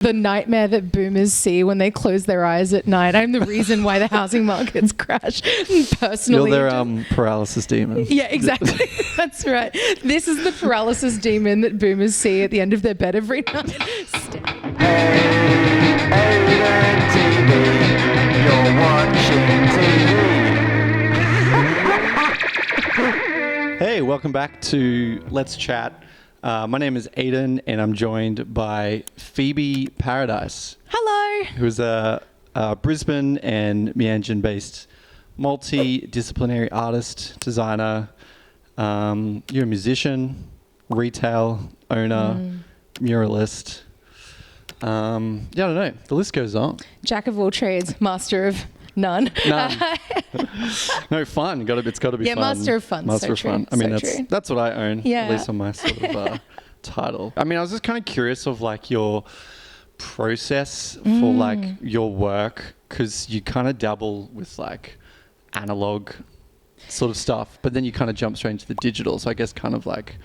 The nightmare that boomers see when they close their eyes at night. I'm the reason why the housing markets crash. Personally, you're their paralysis demon. Yeah, exactly. That's right. This is the paralysis demon that boomers see at the end of their bed every night. HeyAidan TV, you're watching TV. Hey, welcome back to Let's Chat. My name is Aidan, and I'm joined by Phoebe Paradise. Hello. Who's a Brisbane and Meanjin based multidisciplinary artist, designer. You're a musician, retail owner, muralist. Yeah, I don't know. The list goes on. Jack of all trades, master of none. No, fun. It's got to be fun. Yeah, master of fun. Master so of fun. True. I mean, so that's what I own. Yeah. At least on my sort of title. I mean, I was just kind of curious of like your process for like your work, because you kind of dabble with like analog sort of stuff, but then you kind of jump straight into the digital. So I guess kind of like,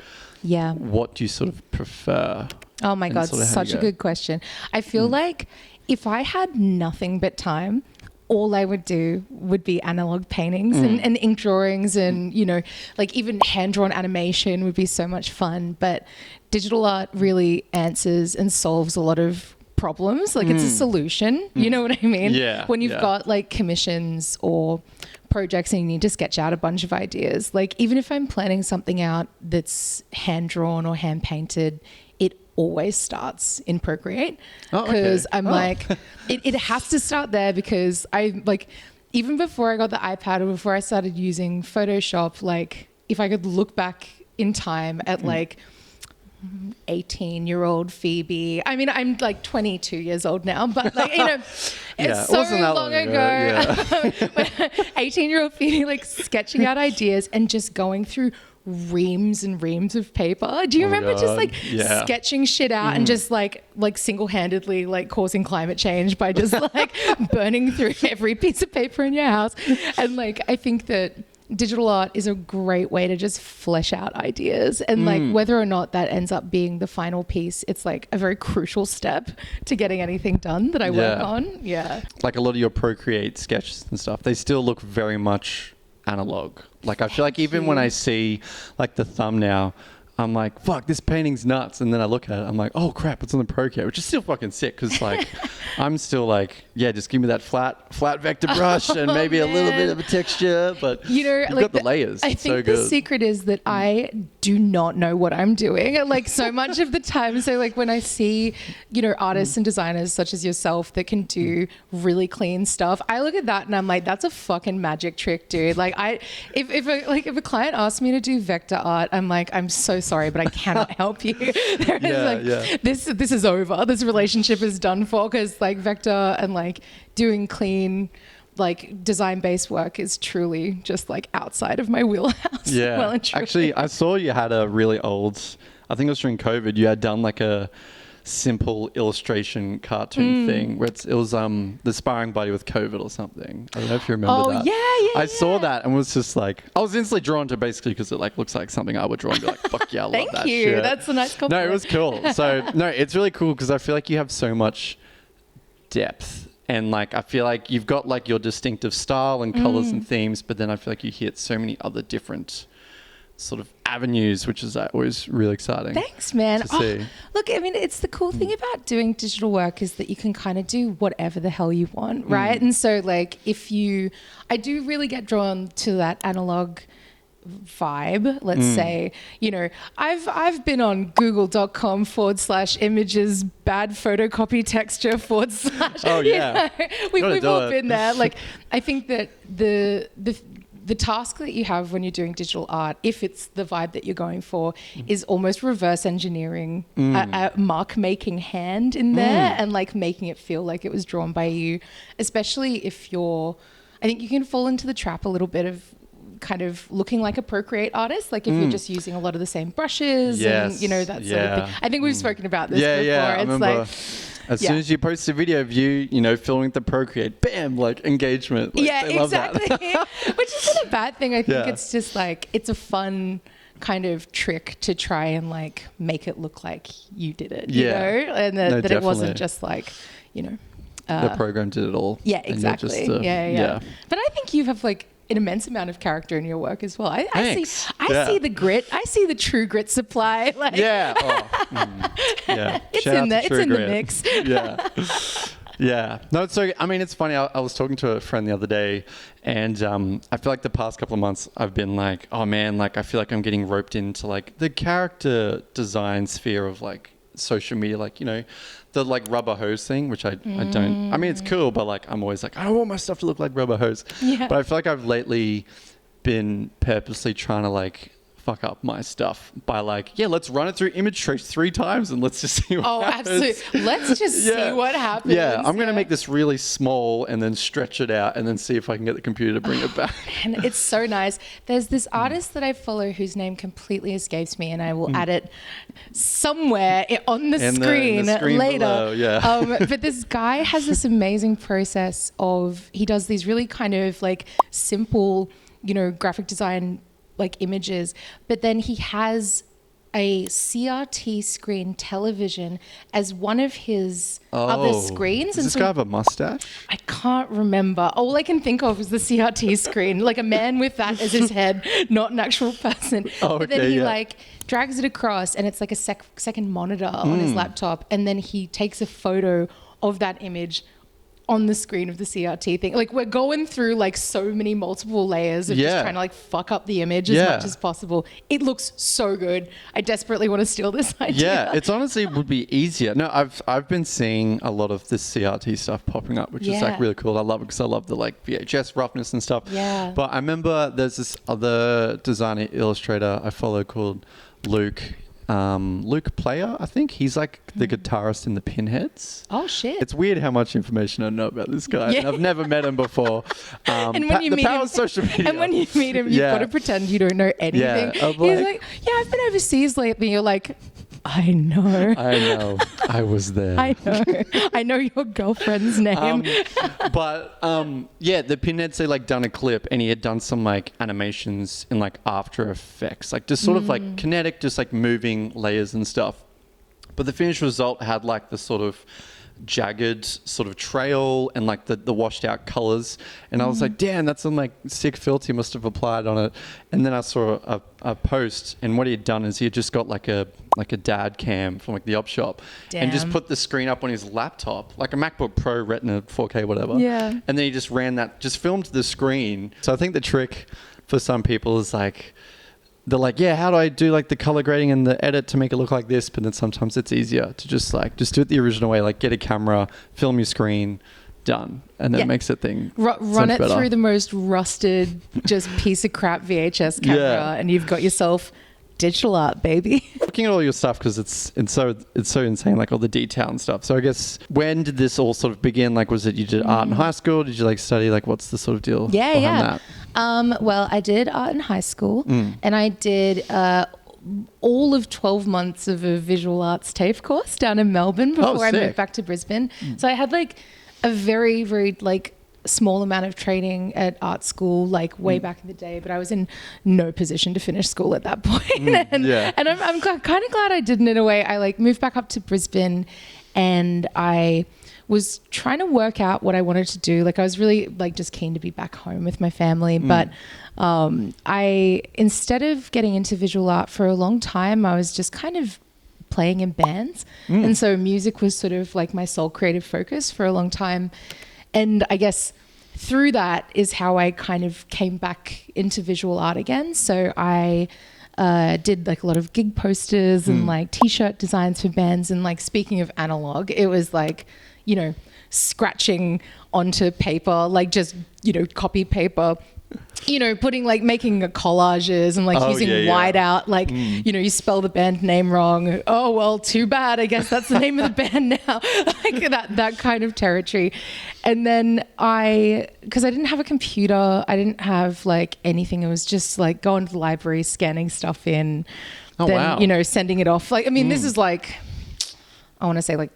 yeah. What do you sort of prefer? Oh my God, such a good question. I feel like if I had nothing but time, all I would do would be analog paintings and ink drawings and, you know, like even hand-drawn animation would be so much fun. But digital art really answers and solves a lot of problems. Like it's a solution. You know what I mean? Yeah. When you've got like commissions or projects and you need to sketch out a bunch of ideas, like even if I'm planning something out that's hand-drawn or hand-painted, it always starts in Procreate, because I'm like, it has to start there, because I like, even before I got the iPad or before I started using Photoshop, like if I could look back in time at like 18-year-old Phoebe, I mean, I'm like 22 years old now, but like, you know, it's so long ago. 18-year-old Phoebe, like sketching out ideas and just going through reams and reams of paper. Do you remember just like sketching shit out and just like single-handedly like causing climate change by just like burning through every piece of paper in your house? And like, I think that digital art is a great way to just flesh out ideas, and like whether or not that ends up being the final piece, it's like a very crucial step to getting anything done that I work on. Yeah. Like a lot of your Procreate sketches and stuff, they still look very much analog. Like I feel like even when I see like the thumbnail, I'm like, fuck, this painting's nuts. And then I look at it, I'm like, oh crap, it's on the Procreate, which is still fucking sick, because like I'm still like, yeah, just give me that flat vector brush and maybe a little bit of a texture, but you know, you've got the layers. I think the secret is that I do not know what I'm doing, like so much of the time. So like when I see, you know, artists and designers such as yourself that can do really clean stuff, I look at that and I'm like, that's a fucking magic trick, dude. Like if a client asks me to do vector art, I'm like, I'm so sorry, but I cannot help you. This is over. This relationship is done for, because like vector and like doing clean like design-based work is truly just like outside of my wheelhouse. Yeah. Well and truly. Actually, I saw you had a really old, I think it was during COVID, you had done like a simple illustration cartoon thing where it was the sparring buddy with COVID or something. I don't know if you remember that. I saw that and was just like, I was instantly drawn to, basically because it like looks like something I would draw and be like, fuck yeah, I love that Thank you. shit. That's a nice compliment. No, it was cool. So no, it's really cool because I feel like you have so much depth, and like I feel like you've got like your distinctive style and colors and themes, but then I feel like you hit so many other different sort of avenues, which is always really exciting. Thanks, man. To see. Look, I mean, it's the cool thing about doing digital work is that you can kind of do whatever the hell you want, right? And so like I do really get drawn to that analog vibe, let's say. You know, I've been on google.com/images bad photocopy texture / oh yeah, you know, we've all been there. Like I think that the task that you have when you're doing digital art, if it's the vibe that you're going for, is almost reverse engineering a mark-making hand in there and like making it feel like it was drawn by you, especially if I think you can fall into the trap a little bit of kind of looking like a Procreate artist, like if you're just using a lot of the same brushes and, you know, that sort of thing. I think we've spoken about this before. Yeah, I remember. As soon as you post a video of you know, filming the Procreate, bam, like engagement. Like, exactly. Which isn't a bad thing. I think it's just like, it's a fun kind of trick to try and like make it look like you did it, Yeah. you know, and that, No, that it wasn't definitely. just like, you know. The program did it all. Yeah, and you're exactly. just, Yeah. But I think you have like an immense amount of character in your work as well. I Thanks. see the grit. I see the true grit supply. Like, Yeah. Yeah. it's Shout out in to the it's True in the Grit. mix. Yeah. Yeah. No, so, I mean, it's funny. I was talking to a friend the other day, and I feel like the past couple of months I've been like, oh man, like I feel like I'm getting roped into like the character design sphere of like social media, like, you know, the like rubber hose thing, which I don't, I mean, it's cool, but like I'm always like, I don't want my stuff to look like rubber hose. Yeah. But I feel like I've lately been purposely trying to like fuck up my stuff by like, yeah, let's run it through image trace 3 times and let's just see what happens. Absolutely. Let's just see what happens. Yeah, I'm going to make this really small and then stretch it out and then see if I can get the computer to bring it back. And it's so nice. There's this artist that I follow whose name completely escapes me, and I will add it somewhere on the screen later. Below, yeah. But this guy has this amazing process of, he does these really kind of like simple, you know, graphic design like images, but then he has a CRT screen television as one of his other screens. Does this guy have a mustache? I can't remember. All I can think of is the CRT screen, like a man with that as his head, not an actual person. Oh, but then okay, he yeah. like drags it across, and it's like a second monitor on his laptop, and then he takes a photo of that image on the screen of the CRT thing. Like, we're going through like so many multiple layers of just trying to like fuck up the image as much as possible. It looks so good. I desperately want to steal this idea. Yeah, it's honestly would be easier. No, I've been seeing a lot of this CRT stuff popping up, which is like really cool. I love it because I love the like VHS roughness and stuff. Yeah. But I remember there's this other designer illustrator I follow called Luke Player, I think. He's like the guitarist in the Pinheads. Oh shit. It's weird how much information I know about this guy. Yeah. And I've never met him before. And when you the meet power him, of social media. and when you meet him, you've got to pretend you don't know anything. Yeah, I'm He's like, yeah, I've been overseas lately. You're like, I know. I know. I was there. I know. I know your girlfriend's name. Yeah, the Pinheads, they like done a clip, and he had done some like animations in like After Effects, like just sort of like kinetic, just like moving layers and stuff. But the finished result had like the sort of jagged sort of trail and like the washed out colors, and I was like, damn, that's some like sick filter he must have applied on it. And then I saw a post, and what he had done is he had just got like a dad cam from like the op shop and just put the screen up on his laptop, like a MacBook Pro Retina 4K whatever, and then he just filmed the screen. So I think the trick for some people is like, they're like, yeah, how do I do like the color grading and the edit to make it look like this? But then sometimes it's easier to just do it the original way, like get a camera, film your screen, done. And then it makes it run it better. through the most rusted, just piece of crap VHS camera, and you've got yourself digital art, baby. Looking at all your stuff, because it's so insane, like all the detail and stuff. So I guess, when did this all sort of begin? Like, was it you did art in high school? Did you like study? Like, what's the sort of deal behind that? Well, I did art in high school, and I did all of 12 months of a visual arts TAFE course down in Melbourne before I moved back to Brisbane. So I had like a very, very like small amount of training at art school, like way back in the day, but I was in no position to finish school at that point. And I'm kind of glad I didn't, in a way. I like moved back up to Brisbane, and I was trying to work out what I wanted to do. Like, I was really like just keen to be back home with my family, but I, instead of getting into visual art for a long time, I was just kind of playing in bands. And so music was sort of like my sole creative focus for a long time. And I guess through that is how I kind of came back into visual art again. So I did like a lot of gig posters and like t-shirt designs for bands. And like, speaking of analog, it was like, you know, scratching onto paper, like just, you know, copy paper, you know, making collages and like using whiteout, like, you know, you spell the band name wrong. Oh, well, too bad. I guess that's the name of the band now. Like that kind of territory. And then because I didn't have a computer, I didn't have like anything. It was just like going to the library, scanning stuff in, you know, sending it off. Like, I mean, this is like, I want to say like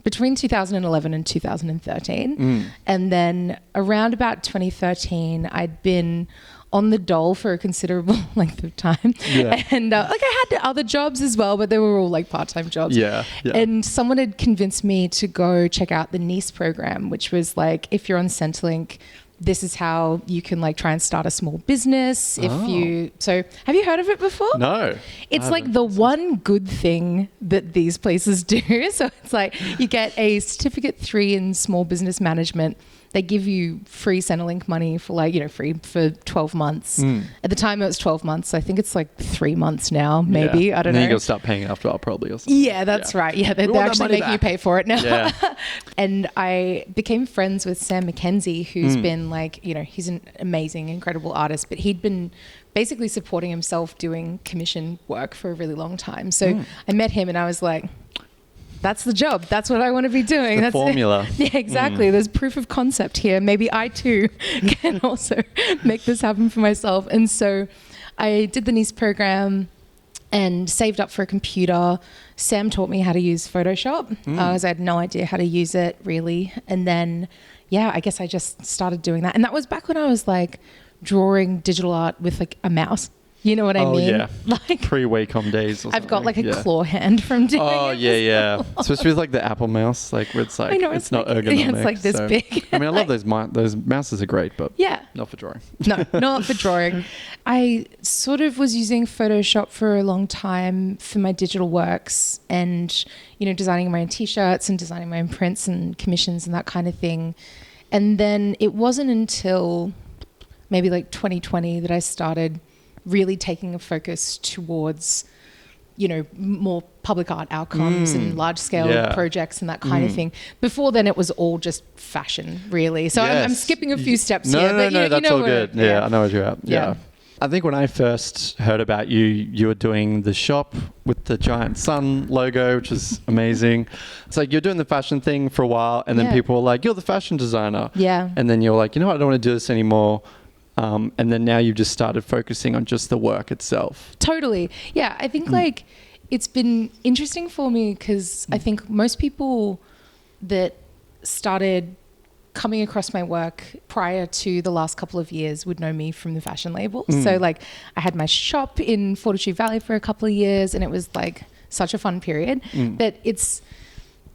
between 2011 and 2013. And then around about 2013, I'd been on the dole for a considerable length of time. Yeah. And like I had other jobs as well, but they were all like part-time jobs. Yeah. And someone had convinced me to go check out the NICE program, which was like, if you're on Centrelink, this is how you can like try and start a small business. So have you heard of it before? No. It's like the one good thing that these places do. So it's like you get a certificate 3 in small business management. They give you free Centrelink money for like, free for 12 months. At the time it was 12 months. I think it's like 3 months now, maybe. Yeah. I don't know. Then you got to start paying after all probably or something. Yeah, that's right. Yeah, they're actually making you pay for it now. Yeah. And I became friends with Sam McKenzie, who's been like, he's an amazing, incredible artist, but he'd been basically supporting himself doing commission work for a really long time. So I met him and I was like, that's the job. That's what I want to be doing. That's the formula. Yeah, exactly. There's proof of concept here. Maybe I too can also make this happen for myself. And so I did the NICE program and saved up for a computer. Sam taught me how to use Photoshop because I had no idea how to use it really. And then, I guess I just started doing that. And that was back when I was like drawing digital art with like a mouse. You know what I mean? Yeah. Like pre-Wacom days. I've got like a claw hand from doing it. Oh yeah. Especially with like the Apple mouse, like where it's like it's not like, ergonomic. Yeah, it's like this big. I mean, I love those mouses are great, but not for drawing. No, not for drawing. I sort of was using Photoshop for a long time for my digital works, and designing my own t-shirts and designing my own prints and commissions and that kind of thing. And then it wasn't until maybe like 2020 that I started really taking a focus towards, more public art outcomes and large scale projects and that kind of thing. Before then, it was all just fashion, really. So I'm skipping a few steps here. No, that's all good. I know what you're at. Yeah. I think when I first heard about you, you were doing the shop with the giant sun logo, which is amazing. It's like you're doing the fashion thing for a while, and then people were like, "You're the fashion designer." Yeah. And then you're like, I don't want to do this anymore. And then now you've just started focusing on just the work itself. Totally. Yeah. I think like it's been interesting for me because I think most people that started coming across my work prior to the last couple of years would know me from the fashion label. So like I had my shop in Fortitude Valley for a couple of years and it was like such a fun period. But it's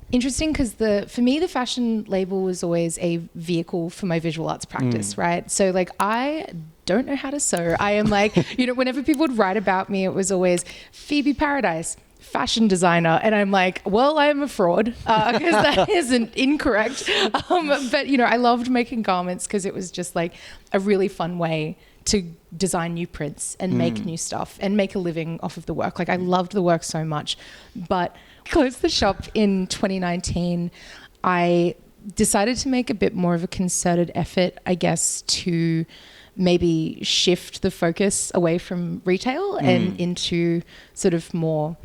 interesting because for me, the fashion label was always a vehicle for my visual arts practice, right? So like I don't know how to sew. I am like, whenever people would write about me, it was always Phoebe Paradise, fashion designer. And I'm like, well, I am a fraud because that isn't incorrect. But, I loved making garments because it was just like a really fun way to design new prints and make new stuff and make a living off of the work. Like I loved the work so much, but closed the shop in 2019. I decided to make a bit more of a concerted effort, I guess, to maybe shift the focus away from retail and into sort of more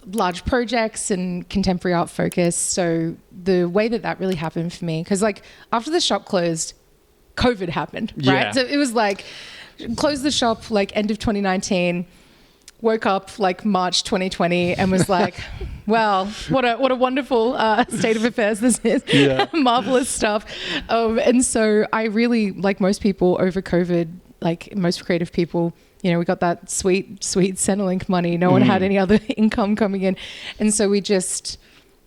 large projects and contemporary art focus. So the way that really happened for me, because like after the shop closed, COVID happened, right? So it was like, closed the shop like end of 2019, woke up like March 2020 and was like, well, what a wonderful state of affairs this is. Marvelous stuff. And so I really, like most people over COVID, like most creative people, we got that sweet Centrelink money. No one had any other income coming in. And so I just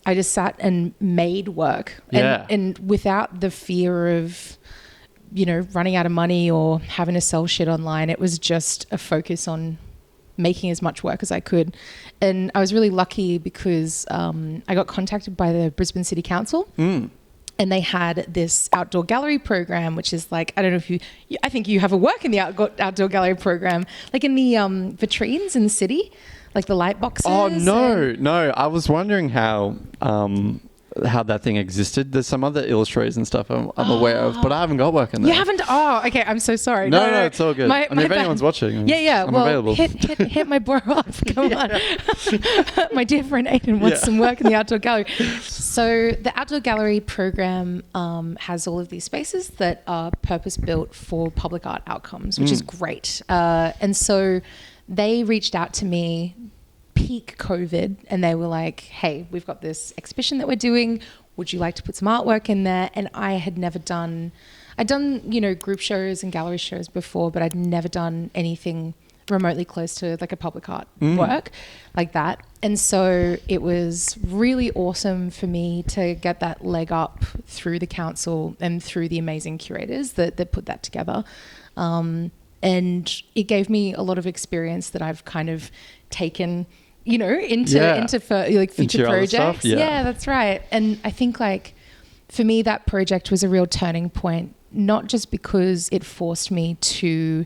sat and made work and without the fear of, running out of money or having to sell shit online. It was just a focus on making as much work as I could. And I was really lucky because I got contacted by the Brisbane City Council and they had this outdoor gallery program, which is like, I don't know if I think you have a work in the outdoor gallery program, like in the vitrines in the city, like the light boxes. Oh, no. I was wondering how that thing existed. There's some other illustrators and stuff I'm aware of, but I haven't got work in there. You haven't? Oh, okay. I'm so sorry. No, it's all good. If anyone's watching, I'm available. Hit my bro up. Come on. My dear friend Aidan wants some work in the outdoor gallery. So the outdoor gallery program has all of these spaces that are purpose-built for public art outcomes, which is great. And so they reached out to me peak COVID and they were like, hey, we've got this exhibition that we're doing. Would you like to put some artwork in there? And I had never done I'd done, group shows and gallery shows before, but I'd never done anything remotely close to like a public art work like that. And so it was really awesome for me to get that leg up through the council and through the amazing curators that put that together. And it gave me a lot of experience that I've kind of taken, into future projects. Yeah, that's right. And I think like for me, that project was a real turning point, not just because it forced me to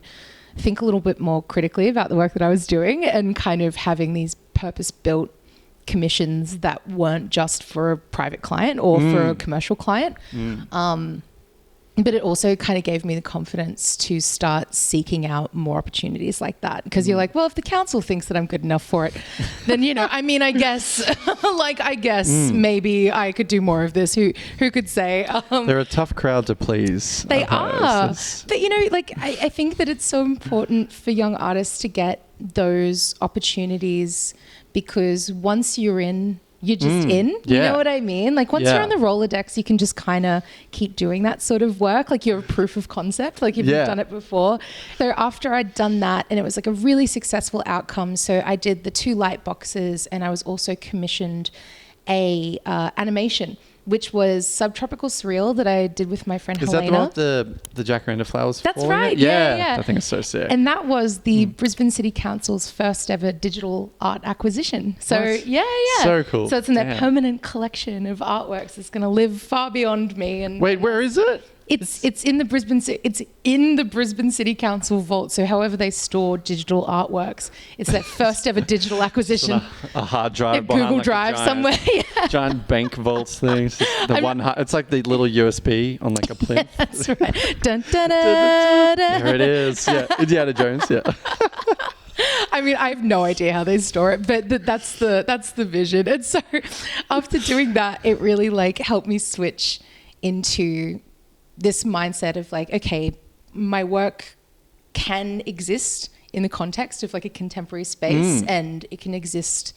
think a little bit more critically about the work that I was doing and kind of having these purpose-built commissions that weren't just for a private client or for a commercial client. But it also kind of gave me the confidence to start seeking out more opportunities like that. Because you're like, well, if the council thinks that I'm good enough for it, then, I guess, maybe I could do more of this. Who could say? They're a tough crowd to please. They are. But, I think that it's so important for young artists to get those opportunities because once you're in, you're just in, you know what I mean? Like once you're on the Rolodex, you can just kind of keep doing that sort of work. Like you're a proof of concept, like if you've done it before. So after I'd done that and it was like a really successful outcome. So I did the 2 light boxes and I was also commissioned a animation, which was Subtropical Surreal that I did with my friend Helena. Is that the one with the jacaranda flowers? That's right. Yeah. I think it's so sick. And that was the Brisbane City Council's first ever digital art acquisition. So nice. So cool. So it's in their permanent collection of artworks. It's going to live far beyond me. And wait, where is it? It's in the Brisbane City Council vault. So however they store digital artworks, it's their first ever digital acquisition. A hard drive, Google Drive somewhere. Giant bank vaults thing. It's like the little USB on like a plinth. That's right. Dun, dun, dun, dun. There it is. Yeah, Indiana Jones. Yeah. I mean, I have no idea how they store it, but that's the vision. And so after doing that, it really like helped me switch into this mindset of like, okay, my work can exist in the context of like a contemporary space and it can exist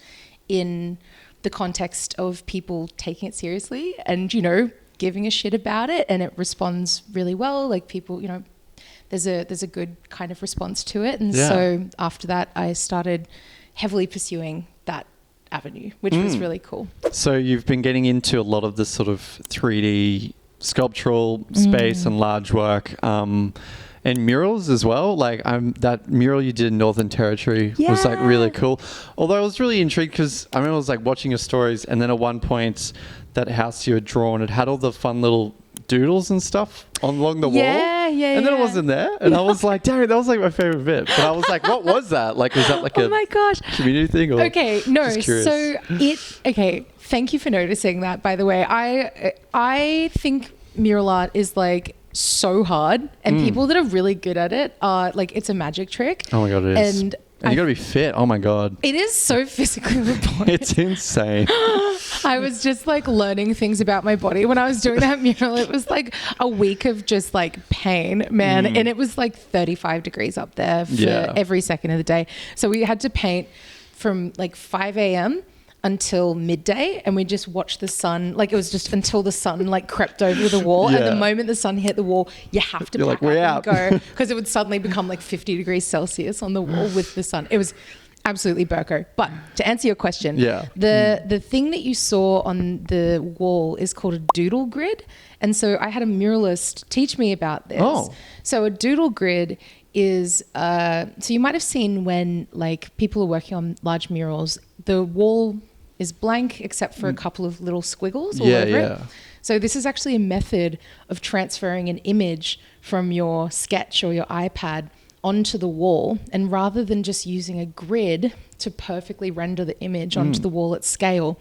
in the context of people taking it seriously and, giving a shit about it, and it responds really well. Like people, there's a good kind of response to it. And so after that, I started heavily pursuing that avenue, which was really cool. So you've been getting into a lot of this sort of 3D sculptural space and large work, and murals as well. Like that mural you did in Northern Territory was like really cool. Although I was really intrigued because I remember I was like watching your stories, and then at one point that house you had drawn, it had all the fun little doodles and stuff along the wall. And then it wasn't there. And I was like, damn it, that was like my favorite bit. But I was like, what was that? Like, was that like oh my gosh, community thing? Or okay, no. So thank you for noticing that, by the way. I think mural art is like so hard, and people that are really good at it are like, it's a magic trick. Oh my God, it is. And you gotta be fit. Oh my God. It is so physically laborious. It's insane. I was just like learning things about my body when I was doing that mural. It was like a week of just like pain, man. And it was like 35 degrees up there for every second of the day. So we had to paint from like 5 a.m. until midday, and we just watched the sun. Like it was just until the sun like crept over the wall. And the moment the sun hit the wall, you have to pack up and go, because it would suddenly become like 50 degrees Celsius on the wall with the sun. It was absolutely burko. But to answer your question, the thing that you saw on the wall is called a doodle grid. And so I had a muralist teach me about this. So a doodle grid is so you might have seen when like people are working on large murals, the wall is blank except for a couple of little squiggles all over it. So this is actually a method of transferring an image from your sketch or your iPad onto the wall, and rather than just using a grid to perfectly render the image onto the wall at scale,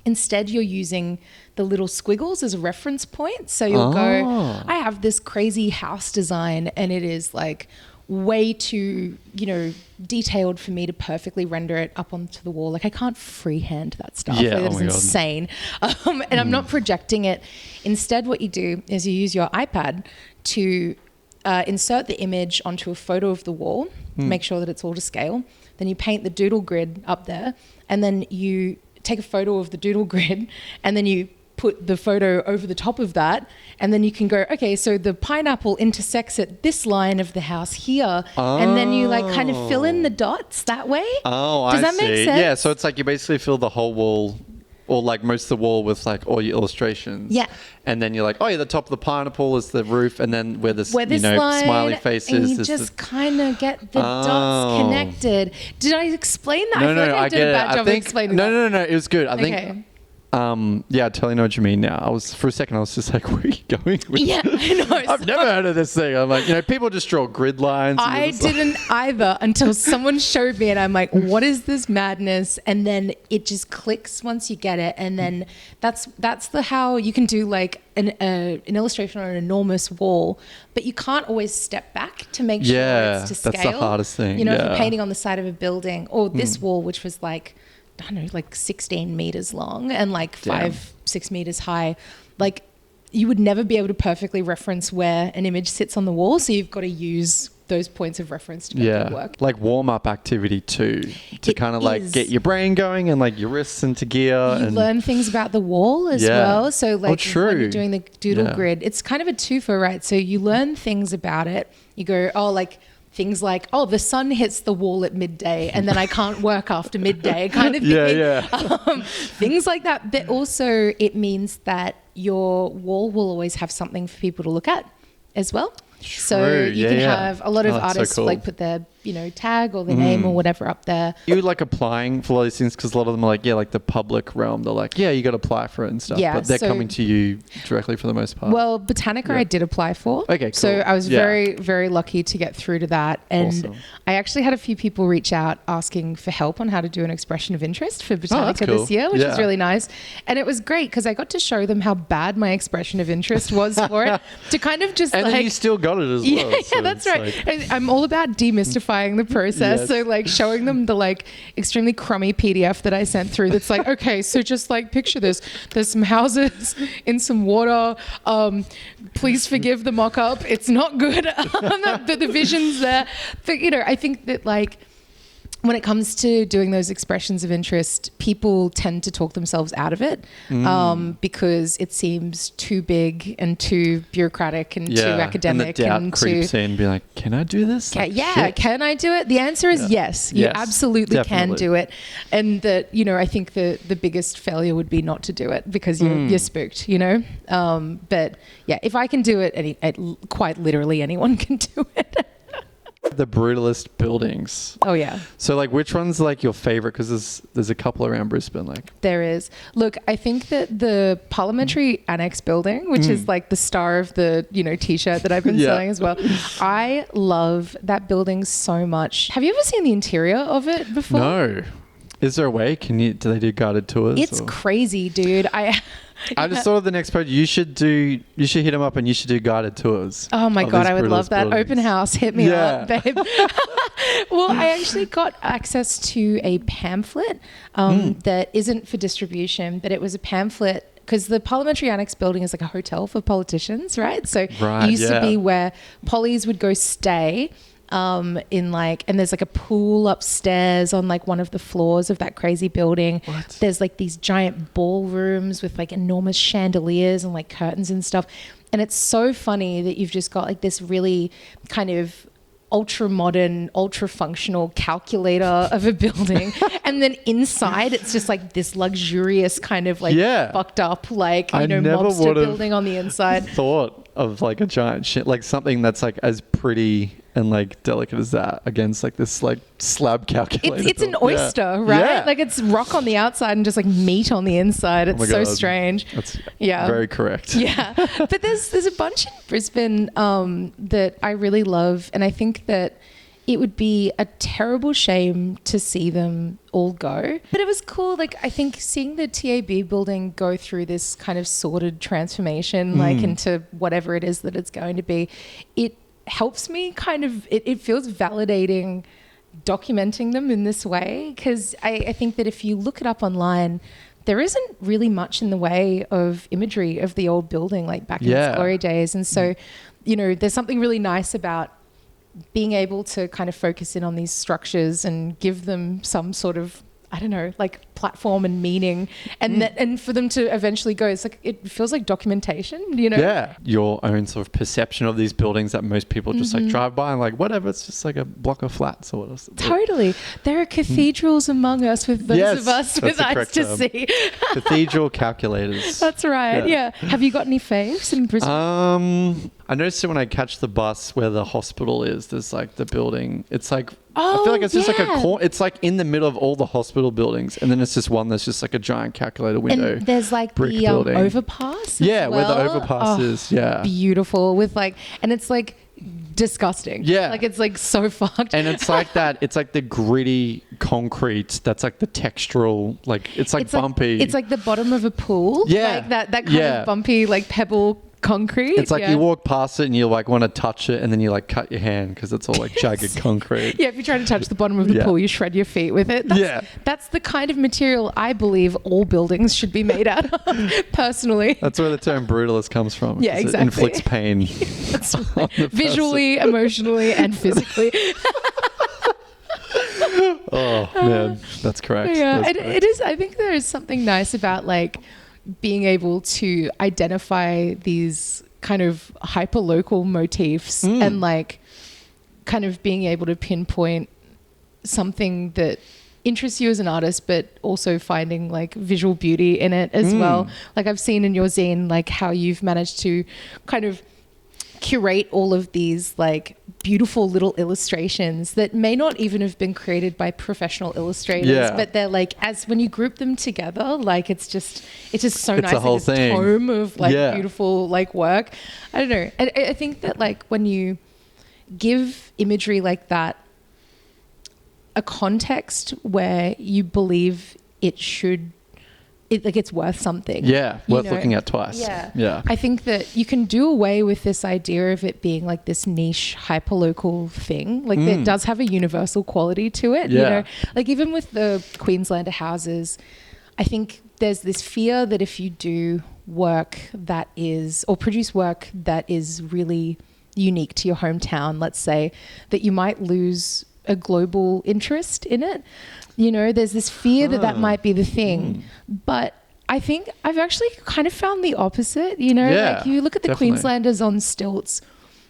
instead you're using the little squiggles as a reference point. So you'll go, I have this crazy house design and it is like way too, detailed for me to perfectly render it up onto the wall. Like I can't freehand that stuff. That is insane. And I'm not projecting it. Instead, what you do is you use your iPad to insert the image onto a photo of the wall, make sure that it's all to scale. Then you paint the doodle grid up there, and then you take a photo of the doodle grid, and then you put the photo over the top of that, and then you can go, okay, so the pineapple intersects at this line of the house here, and then you like kind of fill in the dots that way. Oh, Does that make sense? Yeah, so it's like you basically fill the whole wall, or like most of the wall, with like all your illustrations. Yeah. And then you're like, oh yeah, the top of the pineapple is the roof, and then where this line, smiley face and is. you just kind of get the dots connected. Did I explain that? I feel like I did a bad job of explaining that. No, it was good. I think. Okay. Yeah, I totally know what you mean now. For a second, I was just like, where are you going with Yeah, I know. I've never heard of this thing. I'm like, people just draw grid lines. I didn't either until someone showed me, and I'm like, what is this madness? And then it just clicks once you get it. And then that's how you can do like an illustration on an enormous wall, but you can't always step back to make sure it's to scale. That's the hardest thing. If you're painting on the side of a building, or this wall, which was like, I don't know, like 16 meters long and like 5-6 meters high, like you would never be able to perfectly reference where an image sits on the wall. So you've got to use those points of reference to make it work. Like warm-up activity too, to kind of like get your brain going and like your wrists into gear. You learn things about the wall as well. So like when you're doing the doodle grid, it's kind of a twofer, right? So you learn things about it. You go, things like, the sun hits the wall at midday and then I can't work after midday kind of thing. Things like that. But also it means that your wall will always have something for people to look at as well. True. So you can have a lot of artists like put their tag or their name or whatever up there. You like applying for all these things because a lot of them are like the public realm. They're like, you got to apply for it and stuff. But they're coming to you directly for the most part. Well, Botanica I did apply for. Okay, cool. So I was very, very lucky to get through to that. And I actually had a few people reach out asking for help on how to do an expression of interest for Botanica this year, which is really nice. And it was great because I got to show them how bad my expression of interest was for it, to kind of just and then you still got it as well. Yeah, that's right. I'm all about demystifying the process. Yes. So like showing them the like extremely crummy PDF that I sent through that's like, okay, so just like picture this. There's some houses in some water. Please forgive the mock-up. It's not good. But the vision's there. But I think that like when it comes to doing those expressions of interest, people tend to talk themselves out of it because it seems too big and too bureaucratic and too academic. And the doubt creeps in, be like, can I do this? Can I do it? The answer is yes. You absolutely can do it. And that, I think the biggest failure would be not to do it because you're spooked, But yeah, if I can do it, quite literally anyone can do it. The Brutalist buildings. Oh yeah. So like, which one's like your favorite? Because there's a couple around Brisbane. Like there is. Look, I think that the Parliamentary Annex building, which is like the star of the T-shirt that I've been selling as well. I love that building so much. Have you ever seen the interior of it before? No. Is there a way? Do they do guided tours? It's crazy, dude. I just thought of the next project. You should hit them up and you should do guided tours. Oh my God, I would love that. Buildings. Open house, hit me up, babe. Well, I actually got access to a pamphlet that isn't for distribution, but it was a pamphlet because the Parliamentary Annex building is like a hotel for politicians, right? So it used to be where pollies would go stay. And there's like a pool upstairs on like one of the floors of that crazy building. What? There's like these giant ballrooms with like enormous chandeliers and like curtains and stuff. And it's so funny that you've just got like this really kind of ultra modern, ultra functional calculator of a building. And then inside it's just like this luxurious kind of like fucked up, like, mobster building on the inside. Thought of like a giant shit, like something that's like as pretty and like delicate as that against like this like slab calculator. It's an oyster, right? Yeah. Like it's rock on the outside and just like meat on the inside. It's so strange. That's very correct. Yeah. But there's a bunch in Brisbane that I really love, and I think that it would be a terrible shame to see them all go. But it was cool. Like, I think seeing the TAB building go through this kind of sorted transformation, like into whatever it is that it's going to be, it helps me kind of, it feels validating documenting them in this way. Because I think that if you look it up online, there isn't really much in the way of imagery of the old building, like back in its glory days. And so, there's something really nice about being able to kind of focus in on these structures and give them some sort of I don't know, like platform and meaning, and and for them to eventually go, it's like, it feels like documentation, you know? Yeah. Your own sort of perception of these buildings that most people just like drive by and like, whatever, it's just like a block of flats or whatever. Totally. There are cathedrals among us with those of us with eyes to see. Cathedral calculators. That's right. Yeah. Have you got any faves in Brisbane? I noticed it when I catch the bus where the hospital is. There's like the building. It's like, I feel like it's just like a corner. It's like in the middle of all the hospital buildings, and then it's just one that's just like a giant calculator window. And there's like the overpass. Yeah, where the overpass is. Yeah, beautiful with like, and it's like disgusting. Yeah, like it's like so fucked. And it's like that. It's like the gritty concrete. That's like the textural. Like it's like bumpy. It's like the bottom of a pool. Yeah, like that kind of bumpy like pebble concrete. It's like you walk past it and you like want to touch it, and then you like cut your hand because it's all like jagged concrete. Yeah, if you try to touch the bottom of the pool, you shred your feet with it. That's the kind of material I believe all buildings should be made out of, personally. That's where the term brutalist comes from. Yeah, exactly. It inflicts pain. That's right. Visually, emotionally, and physically. Oh man, that's correct. Yeah, that's it is. I think there is something nice about like being able to identify these kind of hyper local motifs and like kind of being able to pinpoint something that interests you as an artist, but also finding like visual beauty in it as well. Like I've seen in your zine, like how you've managed to kind of curate all of these like beautiful little illustrations that may not even have been created by professional illustrators, but they're like, as when you group them together, like it's just so nice. A whole like this tome of like beautiful like work. I don't know. I think that like when you give imagery like that a context where you believe it's worth something. Yeah, worth looking at twice. Yeah. I think that you can do away with this idea of it being like this niche, hyperlocal thing. Like it does have a universal quality to it. Yeah. You know, like even with the Queenslander houses, I think there's this fear that if you do work that is, or produce work that is really unique to your hometown, let's say, that you might lose a global interest in it. You know, there's this fear that might be the thing. But I think I've actually kind of found the opposite, you know, like you look at the Queenslanders on stilts.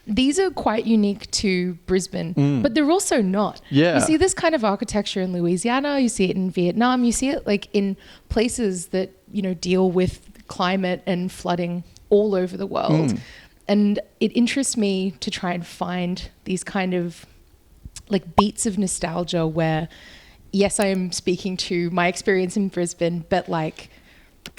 These are quite unique to Brisbane, but they're also not. Yeah. You see this kind of architecture in Louisiana, you see it in Vietnam, you see it like in places that, you know, deal with climate and flooding all over the world. And it interests me to try and find these kind of like beats of nostalgia where, yes, I am speaking to my experience in Brisbane, but like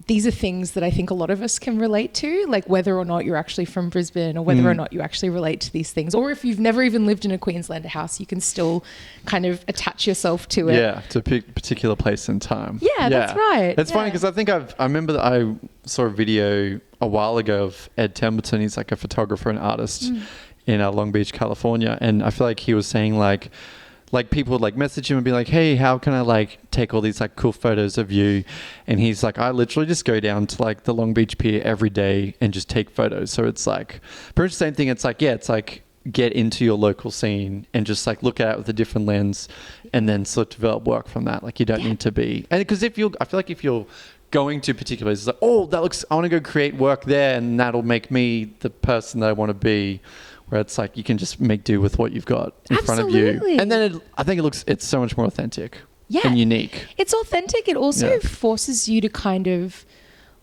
these are things that I think a lot of us can relate to, like whether or not you're actually from Brisbane or whether or not you actually relate to these things. Or if you've never even lived in a Queenslander house, you can still kind of attach yourself to it. Yeah, to a particular place and time. Yeah, that's right. It's funny because I think I remember that I saw a video a while ago of Ed Templeton. He's like a photographer and artist in Long Beach, California. And I feel like he was saying like people would like message him and be like, hey, how can I like take all these like cool photos of you? And he's like, I literally just go down to like the Long Beach Pier every day and just take photos. So it's like pretty much the same thing. It's like, it's like get into your local scene and just like look at it with a different lens and then sort of develop work from that. Like you don't need to be, and because I feel like if you're going to particular places, like, oh, that looks, I want to go create work there and that'll make me the person that I want to be. Where it's like you can just make do with what you've got in front of you. And then I think it's so much more authentic and unique. It's authentic. It also forces you to kind of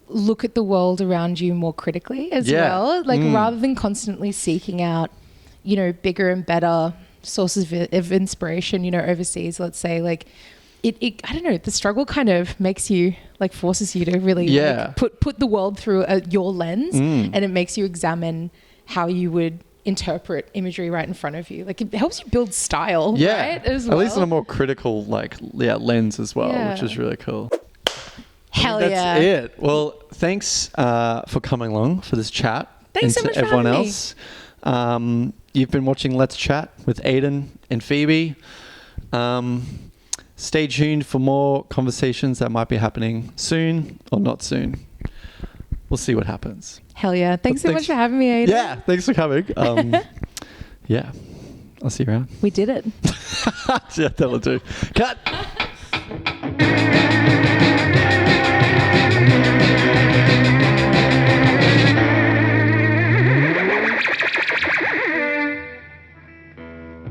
look at the world around you more critically as well. Like rather than constantly seeking out, you know, bigger and better sources of inspiration, you know, overseas, let's say, like it I don't know, the struggle kind of makes you, like forces you to really like, put the world through your lens and it makes you examine how you would interpret imagery right in front of you. Like it helps you build style, right? As well. At least in a more critical lens as well, which is really cool. Hell That's it. Well, thanks for coming along for this chat. Thanks so much for everyone having else. You've been watching Let's Chat with Aidan and Phoebe. Stay tuned for more conversations that might be happening soon or not soon. We'll see what happens. Hell yeah. Thanks so much for having me, Aidan. Yeah, thanks for coming. Yeah, I'll see you around. We did it. Yeah, that'll do. Cut.